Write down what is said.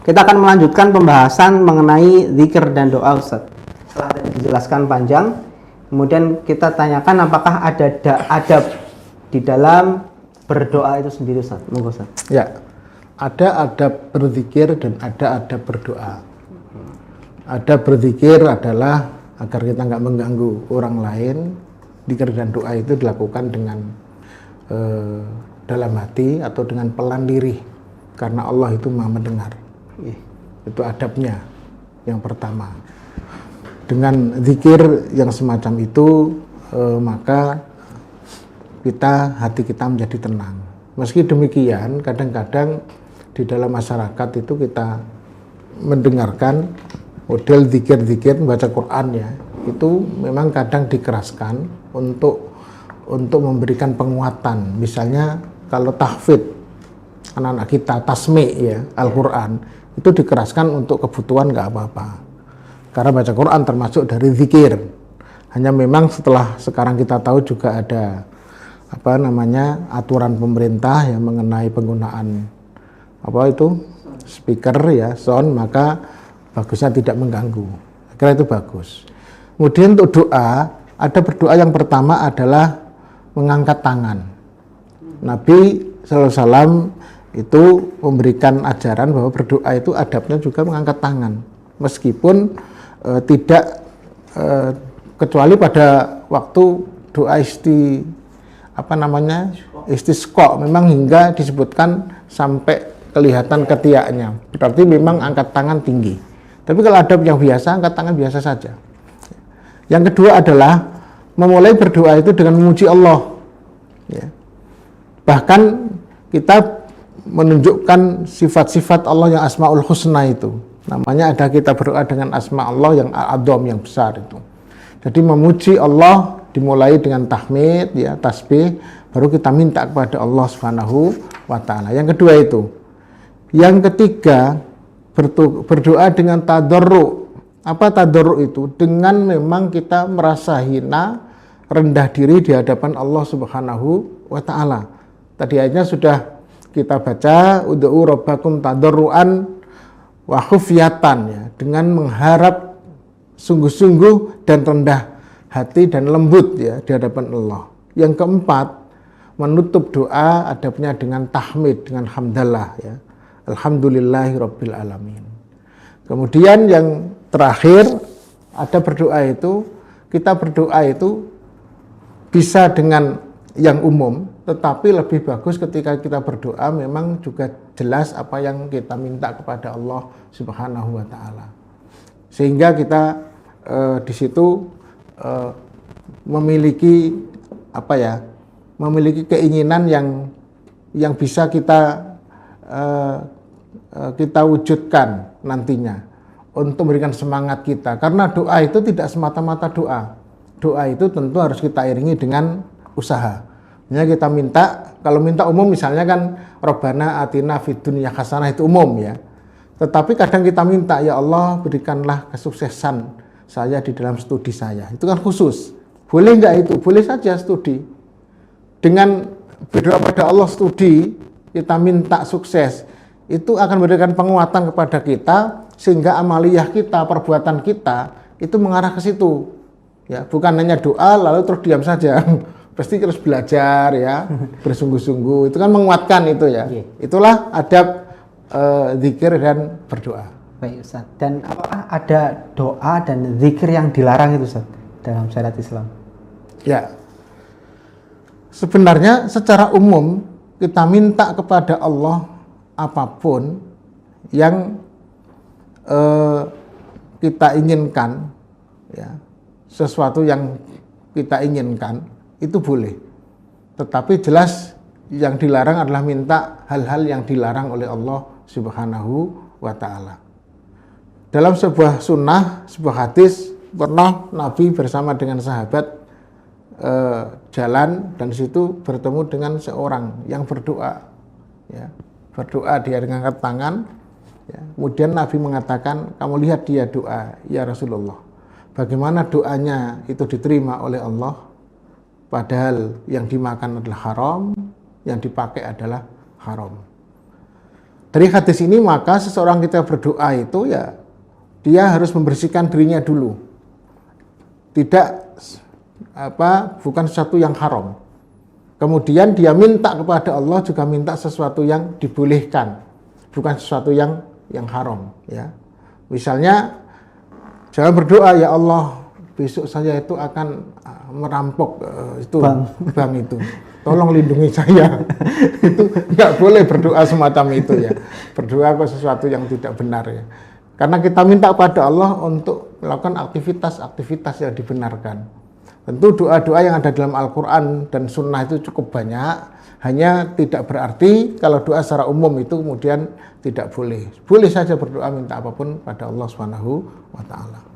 Kita akan melanjutkan pembahasan mengenai zikir dan doa, Ustaz. Setelah tadi dijelaskan panjang, kemudian kita tanyakan apakah ada adab di dalam berdoa itu sendiri, Ustaz. Monggo, Ustaz. Ya, ada adab berzikir dan ada adab berdoa. Adab berzikir adalah agar kita nggak mengganggu orang lain. Zikir dan doa itu dilakukan dengan dalam hati atau dengan pelan lirih, karena Allah itu Maha mendengar. Itu adabnya yang pertama. Dengan zikir yang semacam itu maka hati kita menjadi tenang. Meski demikian, kadang-kadang di dalam masyarakat itu kita mendengarkan model zikir-zikir membaca Quran ya, itu memang kadang dikeraskan untuk memberikan penguatan. Misalnya kalau tahfidz anak-anak kita tasmi' ya Al-Quran, itu dikeraskan untuk kebutuhan nggak apa-apa, karena baca Quran termasuk dari zikir. Hanya memang setelah sekarang kita tahu juga ada aturan pemerintah yang mengenai penggunaan speaker ya, sound, maka bagusnya tidak mengganggu. Kira itu bagus. Kemudian untuk doa, ada berdoa yang pertama adalah mengangkat tangan. Nabi SAW itu memberikan ajaran bahwa berdoa itu adabnya juga mengangkat tangan, meskipun tidak kecuali pada waktu doa istisqa, memang hingga disebutkan sampai kelihatan ketiaknya, berarti memang angkat tangan tinggi. Tapi kalau adab yang biasa, angkat tangan biasa saja. Yang kedua adalah memulai berdoa itu dengan memuji Allah ya. Bahkan kita menunjukkan sifat-sifat Allah yang Asmaul Husna itu. Namanya ada kita berdoa dengan asma Allah yang Al-Adham, yang besar itu. Jadi memuji Allah dimulai dengan tahmid ya, tasbih, baru kita minta kepada Allah Subhanahu wa taala. Yang kedua itu. Yang ketiga, berdoa dengan tadarru. Apa tadarru itu? Dengan memang kita merasa hina, rendah diri di hadapan Allah Subhanahu wa taala. Tadi ayatnya sudah kita baca, ud'u rabbakum tadarruan wa khufyatan ya, dengan mengharap sungguh-sungguh dan rendah hati dan lembut ya di hadapan Allah. Yang keempat, menutup doa adabnya dengan tahmid, dengan hamdalah ya. Alhamdulillahirabbil alamin. Kemudian yang terakhir, ada berdoa itu, kita berdoa itu bisa dengan yang umum, tetapi lebih bagus ketika kita berdoa memang juga jelas apa yang kita minta kepada Allah Subhanahu wa taala. Sehingga kita di situ memiliki memiliki keinginan yang bisa kita wujudkan nantinya untuk memberikan semangat kita. Karena doa itu tidak semata-mata doa. Doa itu tentu harus kita iringi dengan usaha. Misalnya kita minta, kalau minta umum misalnya kan Rabbana atina fid dunya hasanah, itu umum ya. Tetapi kadang kita minta, ya Allah berikanlah kesuksesan saya di dalam studi saya. Itu kan khusus. Boleh nggak itu? Boleh saja studi. Dengan berdoa pada Allah studi, kita minta sukses, itu akan memberikan penguatan kepada kita, sehingga amaliyah kita, perbuatan kita itu mengarah ke situ. Ya, bukan hanya doa lalu terus diam saja. Pasti terus belajar ya, bersungguh-sungguh. Itu kan menguatkan itu ya. Itulah adab zikir dan berdoa. Baik, Ustaz. Dan apakah ada doa dan zikir yang dilarang itu, Ustaz, dalam syariat Islam? Ya. Sebenarnya secara umum kita minta kepada Allah apapun yang kita inginkan ya, sesuatu yang kita inginkan itu boleh, tetapi jelas yang dilarang adalah minta hal-hal yang dilarang oleh Allah Subhanahu wa ta'ala. Dalam sebuah sunnah, sebuah hadis, pernah Nabi bersama dengan sahabat jalan, dan di situ bertemu dengan seorang yang berdoa ya, berdoa dia dengan angkat tangan ya. Kemudian Nabi mengatakan, kamu lihat dia doa ya Rasulullah, bagaimana doanya itu diterima oleh Allah, padahal yang dimakan adalah haram, yang dipakai adalah haram. Dari hadis ini maka seseorang kita berdoa itu ya dia harus membersihkan dirinya dulu. Tidak bukan sesuatu yang haram. Kemudian dia minta kepada Allah juga minta sesuatu yang dibolehkan, bukan sesuatu yang haram, ya. Misalnya jangan berdoa, ya Allah, besok saya itu akan merampok bank itu. Tolong lindungi saya. Itu nggak boleh berdoa semacam itu, ya. Berdoa ke sesuatu yang tidak benar, ya. Karena kita minta kepada Allah untuk melakukan aktivitas yang dibenarkan. Tentu doa-doa yang ada dalam Al-Quran dan Sunnah itu cukup banyak. Hanya tidak berarti kalau doa secara umum itu kemudian tidak boleh. Boleh saja berdoa minta apapun pada Allah Subhanahu wa Ta'ala.